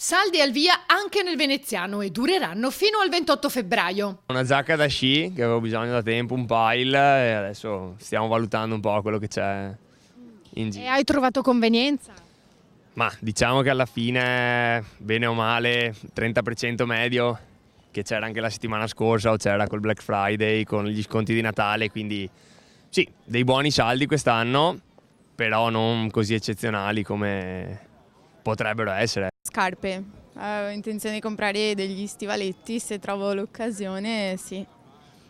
Saldi al via anche nel veneziano e dureranno fino al 28 febbraio. Una giacca da sci che avevo bisogno da tempo, un pile, e adesso stiamo valutando un po' quello che c'è in E giro. hai trovato convenienza? Ma diciamo che alla fine, bene o male, 30% medio, che c'era anche la settimana scorsa o c'era col Black Friday, con gli sconti di Natale, quindi sì, dei buoni saldi quest'anno, però non così eccezionali come potrebbero essere. Scarpe, ho intenzione di comprare degli stivaletti, se trovo l'occasione, sì.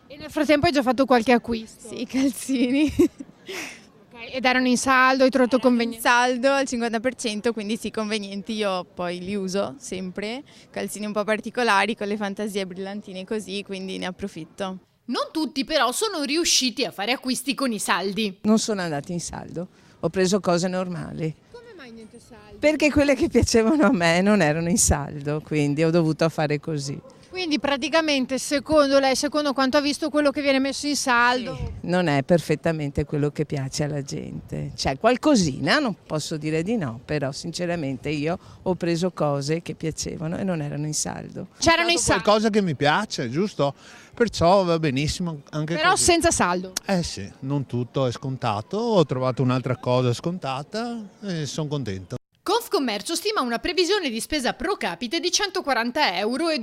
E nel frattempo hai già fatto qualche acquisto? Sì, calzini. Ok, ed erano in saldo, hai trovato convenienza? Saldo al 50%, quindi sì, convenienti, io poi li uso sempre. Calzini un po' particolari con le fantasie brillantine così, quindi ne approfitto. Non tutti però sono riusciti a fare acquisti con i saldi. Non sono andata in saldo, ho preso cose normali, Come mai niente saldi? perché quelle che piacevano a me non erano in saldo, quindi ho dovuto fare così. Quindi praticamente secondo lei, secondo quanto ha visto quello che viene messo in saldo, Non è perfettamente quello che piace alla gente. C'è qualcosina, non posso dire di no, però sinceramente io ho preso cose che piacevano e non erano in saldo. c'erano in saldo, Qualcosa che mi piace, giusto? Perciò va benissimo anche però così. senza saldo. Eh sì, non tutto è scontato, ho trovato un'altra cosa scontata e sono contento. Confcommercio stima una previsione di spesa pro capite di 140 euro e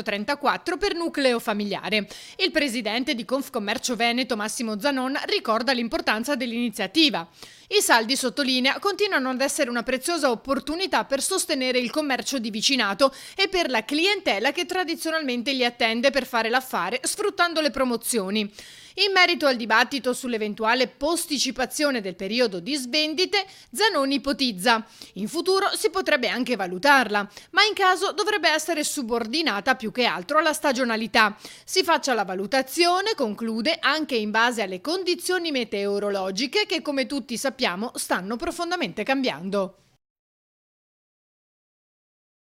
234 per nucleo familiare. Il presidente di Confcommercio Veneto, Massimo Zanon, ricorda l'importanza dell'iniziativa. I saldi, sottolinea, continuano ad essere una preziosa opportunità per sostenere il commercio di vicinato e per la clientela che tradizionalmente li attende per fare l'affare sfruttando le promozioni. In merito al dibattito sull'eventuale posticipazione del periodo di svendite, Zanon ipotizza: in futuro si potrebbe anche valutarla, ma in caso dovrebbe essere subordinata più che altro alla stagionalità. Si faccia la valutazione, conclude, anche in base alle condizioni meteorologiche che, come tutti sappiamo, stanno profondamente cambiando.